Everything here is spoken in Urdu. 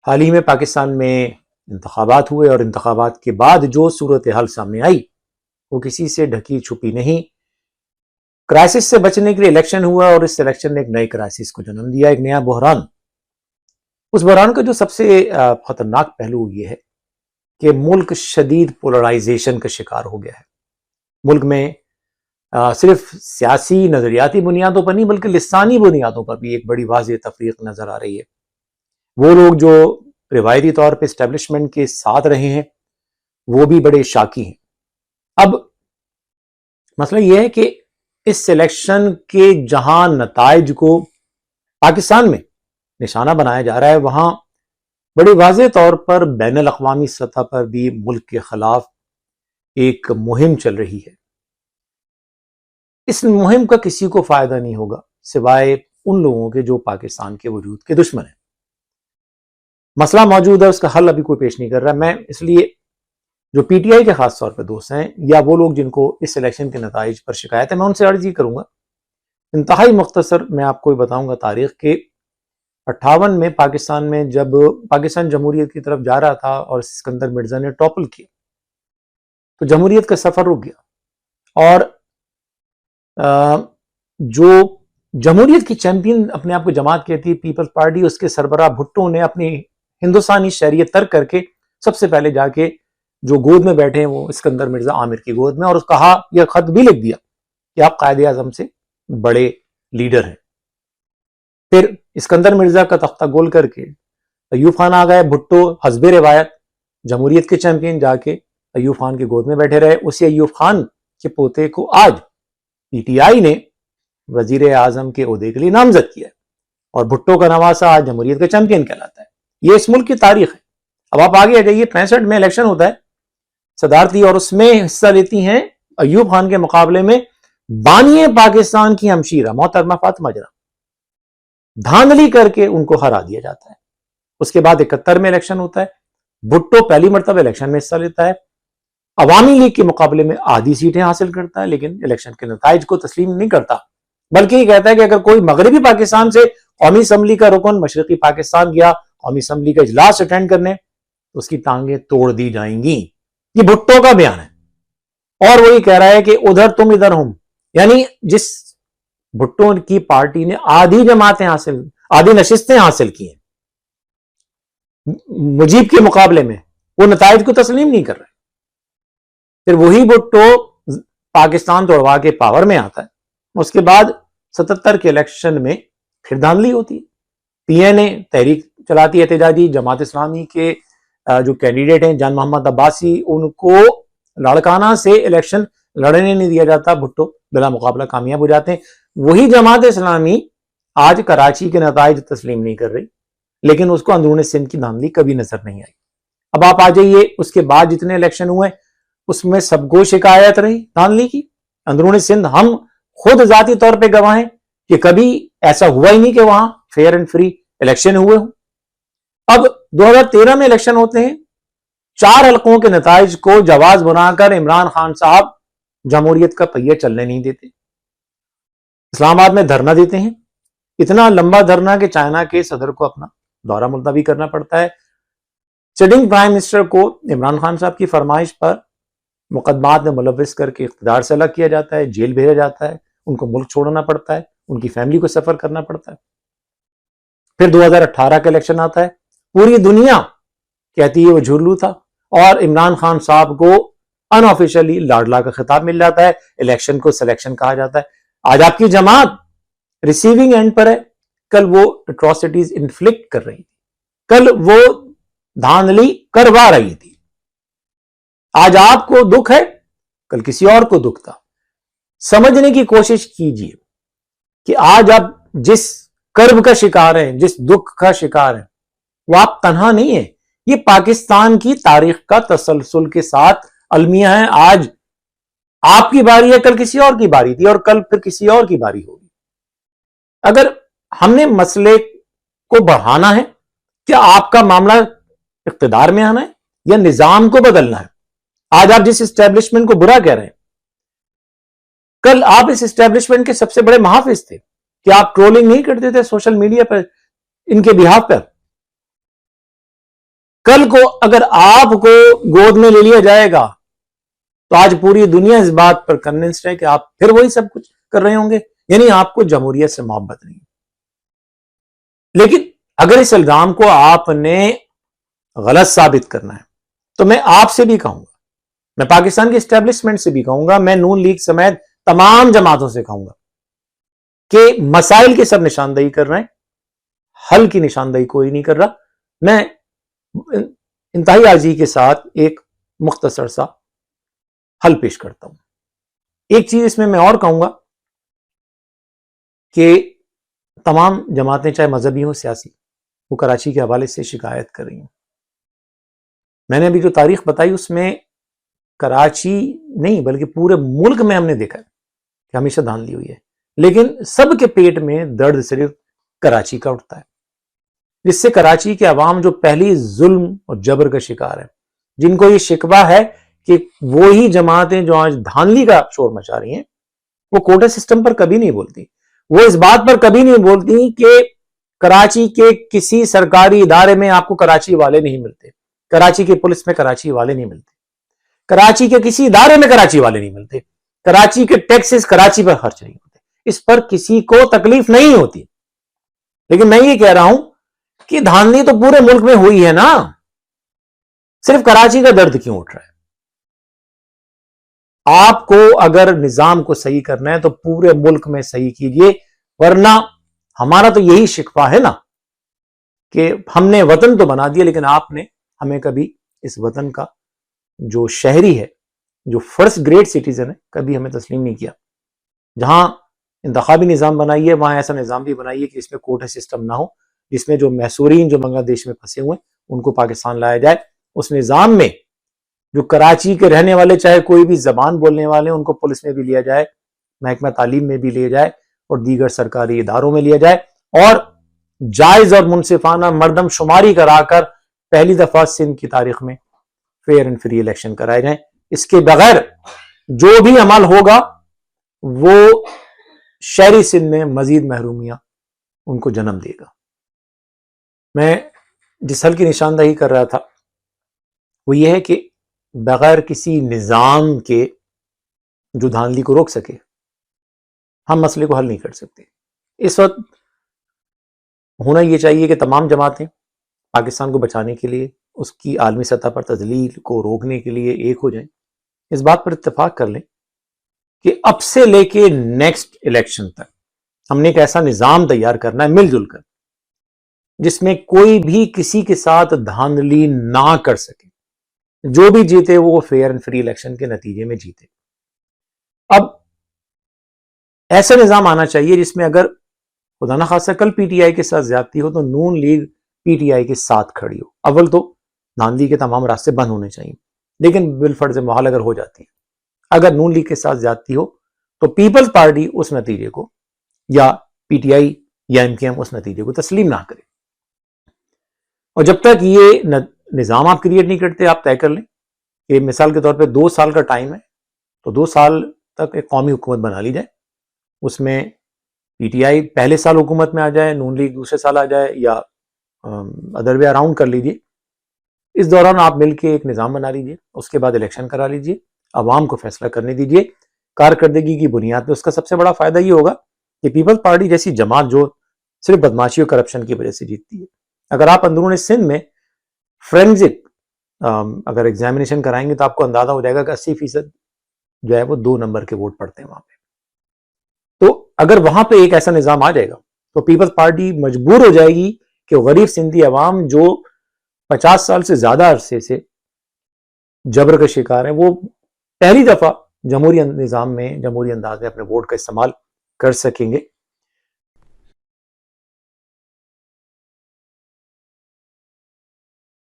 حال ہی میں پاکستان میں انتخابات ہوئے اور انتخابات کے بعد جو صورتحال سامنے آئی وہ کسی سے ڈھکی چھپی نہیں۔ کرائسس سے بچنے کے لیے الیکشن ہوا اور اس الیکشن نے ایک نئے کرائسس کو جنم دیا، ایک نیا بحران۔ اس بحران کا جو سب سے خطرناک پہلو یہ ہے کہ ملک شدید پولرائزیشن کا شکار ہو گیا ہے۔ ملک میں صرف سیاسی نظریاتی بنیادوں پر نہیں بلکہ لسانی بنیادوں پر بھی ایک بڑی واضح تفریق نظر آ رہی ہے۔ وہ لوگ جو روایتی طور پہ اسٹیبلشمنٹ کے ساتھ رہے ہیں وہ بھی بڑے شاکی ہیں۔ اب مسئلہ یہ ہے کہ اس الیکشن کے جہاں نتائج کو پاکستان میں نشانہ بنایا جا رہا ہے، وہاں بڑی واضح طور پر بین الاقوامی سطح پر بھی ملک کے خلاف ایک مہم چل رہی ہے۔ اس مہم کا کسی کو فائدہ نہیں ہوگا سوائے ان لوگوں کے جو پاکستان کے وجود کے دشمن ہیں۔ مسئلہ موجود ہے، اس کا حل ابھی کوئی پیش نہیں کر رہا۔ میں اس لیے جو پی ٹی آئی کے خاص طور پہ دوست ہیں یا وہ لوگ جن کو اس الیکشن کے نتائج پر شکایت ہے، میں ان سے عرض یہ کروں گا، انتہائی مختصر میں آپ کو بتاؤں گا تاریخ کے 58 میں پاکستان میں جب پاکستان جمہوریت کی طرف جا رہا تھا اور اسکندر مرزا نے ٹاپل کیا تو جمہوریت کا سفر رک گیا، اور جو جمہوریت کی چیمپئن اپنے آپ کو جماعت کہتی پیپلز پارٹی، اس کے سربراہ بھٹو نے اپنی ہندوستانی شہریت ترک کر کے سب سے پہلے جا کے جو گود میں بیٹھے ہیں وہ اسکندر مرزا عامر کی گود میں، اور اس کہا، یہ خط بھی لکھ دیا کہ آپ قائد اعظم سے بڑے لیڈر ہیں۔ پھر اسکندر مرزا کا تختہ گول کر کے ایوب خان آ گئے۔ بھٹو حسب روایت جمہوریت کے چیمپئن جا کے ایوب خان کی گود میں بیٹھے رہے۔ اسی ایوب خان کے پوتے کو آج پی ٹی آئی نے وزیر اعظم کے عہدے کے لیے نامزد کیا ہے، اور بھٹو کا نواسا آج جمہوریت کا چیمپئن کہلاتا ہے۔ یہ اس ملک کی تاریخ ہے۔ اب آپ آگے آ جائیے، 65 میں الیکشن ہوتا ہے صدارتی، اور اس میں حصہ لیتی ہیں ایوب خان کے مقابلے میں بانی پاکستان کی ہمشیرہ محترمہ فاطمہ جرا، دھاندلی کر کے ان کو ہرا دیا جاتا ہے۔ اس کے بعد 71 میں الیکشن ہوتا ہے، بھٹو پہلی مرتبہ الیکشن میں حصہ لیتا ہے، عوامی لیگ کے مقابلے میں آدھی سیٹیں حاصل کرتا ہے، لیکن الیکشن کے نتائج کو تسلیم نہیں کرتا، بلکہ یہ کہتا ہے کہ اگر کوئی مغربی پاکستان سے قومی اسمبلی کا رکن مشرقی پاکستان گیا قومی اسمبلی کا اجلاس اٹینڈ کرنے تو اس کی ٹانگیں توڑ دی جائیں گی۔ یہ بھٹو کا بیان ہے، اور وہی کہہ رہا ہے کہ ادھر تم ادھر ہوں، یعنی جس بھٹو کی پارٹی نے آدھی نشستیں حاصل کی ہیں مجیب کے مقابلے میں، وہ نتائج کو تسلیم نہیں کر رہے۔ پھر وہی بھٹو پاکستان توڑوا کے پاور میں آتا ہے، اس کے بعد 77 کے الیکشن میں پھر دھاندلی ہوتی ہے، پی این اے تحریک چلاتی ہے احتجاجی، جماعت اسلامی کے جو کینڈیڈیٹ ہیں جان محمد عباسی، ان کو لاڑکانہ سے الیکشن لڑنے نہیں دیا جاتا، بھٹو بلا مقابلہ کامیاب ہو جاتے ہیں۔ وہی جماعت اسلامی آج کراچی کے نتائج تسلیم نہیں کر رہی، لیکن اس کو اندرون سندھ کی دھاندلی کبھی نظر نہیں آئی۔ اب آپ آ جائیے، اس کے بعد جتنے الیکشن ہوئے اس میں سب کو شکایت رہی دھاندلی کی۔ اندرون سندھ ہم خود ذاتی طور پہ گواہ ہیں کہ کبھی ایسا ہوا ہی نہیں کہ وہاں فیئر اینڈ فری الیکشن ہوئے ہوں۔ اب 2013 میں الیکشن ہوتے ہیں، 4 حلقوں کے نتائج کو جواز بنا کر عمران خان صاحب جمہوریت کا پہیہ چلنے نہیں دیتے، اسلام آباد میں دھرنا دیتے ہیں، اتنا لمبا دھرنا کہ چائنا کے صدر کو اپنا دورہ ملتوی کرنا پڑتا ہے۔ سٹنگ پرائم منسٹر کو عمران خان صاحب کی فرمائش پر مقدمات میں ملوث کر کے اقتدار سے الگ کیا جاتا ہے، جیل بھیجا جاتا ہے، ان کو ملک چھوڑنا پڑتا ہے، ان کی فیملی کو سفر کرنا پڑتا ہے۔ پھر 2018 کا الیکشن آتا ہے، پوری دنیا کہتی ہے وہ جھرلو تھا، اور عمران خان صاحب کو ان آفیشلی لاڈلا کا خطاب مل جاتا ہے، الیکشن کو سلیکشن کہا جاتا ہے۔ آج آپ کی جماعت ریسیونگ اینڈ پر ہے، کل وہ اٹراسٹیز انفلکٹ کر رہی تھی، کل وہ دھاندلی کروا رہی تھی۔ آج آپ کو دکھ ہے، کل کسی اور کو دکھ تھا۔ سمجھنے کی کوشش کیجئے کہ آج آپ جس کرب کا شکار ہیں، جس دکھ کا شکار ہیں، وہ آپ تنہا نہیں ہیں، یہ پاکستان کی تاریخ کا تسلسل کے ساتھ المیہ ہے۔ آج آپ کی باری ہے، کل کسی اور کی باری تھی، اور کل پھر کسی اور کی باری ہوگی۔ اگر ہم نے مسئلے کو بڑھانا ہے، کیا آپ کا معاملہ اقتدار میں آنا ہے یا نظام کو بدلنا ہے؟ آج آپ جس اسٹیبلشمنٹ کو برا کہہ رہے ہیں، کل آپ اس اسٹیبلشمنٹ کے سب سے بڑے محافظ تھے، کہ آپ ٹرولنگ نہیں کرتے تھے سوشل میڈیا پر ان کے بہاف پر؟ کل کو اگر آپ کو گود میں لے لیا جائے گا تو آج پوری دنیا اس بات پر کنونسڈ ہے کہ آپ پھر وہی سب کچھ کر رہے ہوں گے، یعنی آپ کو جمہوریت سے محبت نہیں۔ لیکن اگر اس الزام کو آپ نے غلط ثابت کرنا ہے تو میں آپ سے بھی کہوں گا، میں پاکستان کی اسٹیبلشمنٹ سے بھی کہوں گا، میں نون لیگ سمیت تمام جماعتوں سے کہوں گا کہ مسائل کی سب نشاندہی کر رہے ہیں، حل کی نشاندہی کوئی نہیں کر رہا۔ میں انتہائی عاجزی کے ساتھ ایک مختصر سا حل پیش کرتا ہوں۔ ایک چیز اس میں اور کہوں گا کہ تمام جماعتیں چاہے مذہبی ہوں سیاسی، وہ کراچی کے حوالے سے شکایت کر رہی ہیں۔ میں نے ابھی جو تاریخ بتائی اس میں کراچی نہیں بلکہ پورے ملک میں ہم نے دیکھا ہے کہ ہمیشہ دھاندلی ہوئی ہے، لیکن سب کے پیٹ میں درد صرف کراچی کا اٹھتا ہے، جس سے کراچی کے عوام جو پہلی ظلم اور جبر کا شکار ہے، جن کو یہ شکوہ ہے کہ وہی جماعتیں جو آج دھاندلی کا شور مچا رہی ہیں وہ کوٹا سسٹم پر کبھی نہیں بولتی، وہ اس بات پر کبھی نہیں بولتی کہ کراچی کے کسی سرکاری ادارے میں آپ کو کراچی والے نہیں ملتے، کراچی کے پولیس میں کراچی والے نہیں ملتے، کراچی کے کسی ادارے میں کراچی والے نہیں ملتے، کراچی کے ٹیکسز کراچی پر خرچ نہیں ہوتے، اس پر کسی کو تکلیف نہیں ہوتی۔ لیکن میں یہ کہہ رہا ہوں کہ دھاندلی تو پورے ملک میں ہوئی ہے نا، صرف کراچی کا درد کیوں اٹھ رہا ہے؟ آپ کو اگر نظام کو صحیح کرنا ہے تو پورے ملک میں صحیح کیجئے، ورنہ ہمارا تو یہی شکوہ ہے نا کہ ہم نے وطن تو بنا دیا لیکن آپ نے ہمیں کبھی اس وطن کا جو شہری ہے، جو فرسٹ گریڈ سٹیزن ہے، کبھی ہمیں تسلیم نہیں کیا۔ جہاں انتخابی نظام بنائیے وہاں ایسا نظام بھی بنائیے کہ اس میں کوٹا سسٹم نہ ہو، جس میں جو محصورین جو بنگلہ دیش میں پھنسے ہوئے ہیں ان کو پاکستان لایا جائے، اس نظام میں جو کراچی کے رہنے والے چاہے کوئی بھی زبان بولنے والے ان کو پولیس میں بھی لیا جائے، محکمہ تعلیم میں بھی لیا جائے اور دیگر سرکاری اداروں میں لیا جائے، اور جائز اور منصفانہ مردم شماری کرا کر پہلی دفعہ سندھ کی تاریخ میں فیئر اینڈ فری الیکشن کرائے جائیں۔ اس کے بغیر جو بھی عمل ہوگا وہ شہری سندھ میں مزید محرومیاں ان کو جنم دے گا۔ میں جس حل کی نشاندہی کر رہا تھا وہ یہ ہے کہ بغیر کسی نظام کے جو دھاندلی کو روک سکے ہم مسئلے کو حل نہیں کر سکتے۔ اس وقت ہونا یہ چاہیے کہ تمام جماعتیں پاکستان کو بچانے کے لیے، اس کی عالمی سطح پر تذلیل کو روکنے کے لیے ایک ہو جائیں، اس بات پر اتفاق کر لیں کہ اب سے لے کے نیکسٹ الیکشن تک ہم نے ایک ایسا نظام تیار کرنا ہے مل جل کر، جس میں کوئی بھی کسی کے ساتھ دھاندلی نہ کر سکے، جو بھی جیتے وہ فیئر اینڈ فری الیکشن کے نتیجے میں جیتے۔ اب ایسا نظام آنا چاہیے جس میں اگر خدا نہ خاصہ کل پی ٹی آئی کے ساتھ زیادتی ہو تو نون لیگ پی ٹی آئی کے ساتھ کھڑی ہو۔ اول تو دھاندلی کے تمام راستے بند ہونے چاہیے، لیکن بالفرض محال اگر ہو جاتی ہے، اگر نون لیگ کے ساتھ زیادتی ہو تو پیپلز پارٹی اس نتیجے کو یا پی ٹی آئی یا ایم کیو ایم اس نتیجے کو تسلیم نہ کرے، اور جب تک یہ نظام آپ کریٹ نہیں کرتے آپ طے کر لیں کہ مثال کے طور پہ 2 سال کا ٹائم ہے تو 2 سال تک ایک قومی حکومت بنا لی جائے، اس میں پی ٹی آئی پہلے سال حکومت میں آ جائے، نون لیگ دوسرے سال آ جائے، یا ادر وے اراؤنڈ کر لیجئے۔ اس دوران آپ مل کے ایک نظام بنا لیجئے، اس کے بعد الیکشن کرا لیجئے، عوام کو فیصلہ کرنے دیجئے کارکردگی کی بنیاد پہ۔ اس کا سب سے بڑا فائدہ یہ ہوگا کہ پیپلز پارٹی جیسی جماعت جو صرف بدماشی اور کرپشن کی وجہ سے جیتتی ہے، اگر آپ اندرون سندھ میں فرینزک اگر ایگزامینیشن کرائیں گے تو آپ کو اندازہ ہو جائے گا کہ 80% جو ہے وہ 2 نمبر کے ووٹ پڑتے ہیں وہاں پہ۔ تو اگر وہاں پہ ایک ایسا نظام آ جائے گا تو پیپلز پارٹی مجبور ہو جائے گی کہ غریب سندھی عوام جو 50 سال سے زیادہ عرصے سے جبر کا شکار ہیں، وہ پہلی دفعہ جمہوری نظام میں جمہوری انداز میں اپنے ووٹ کا استعمال کر سکیں گے۔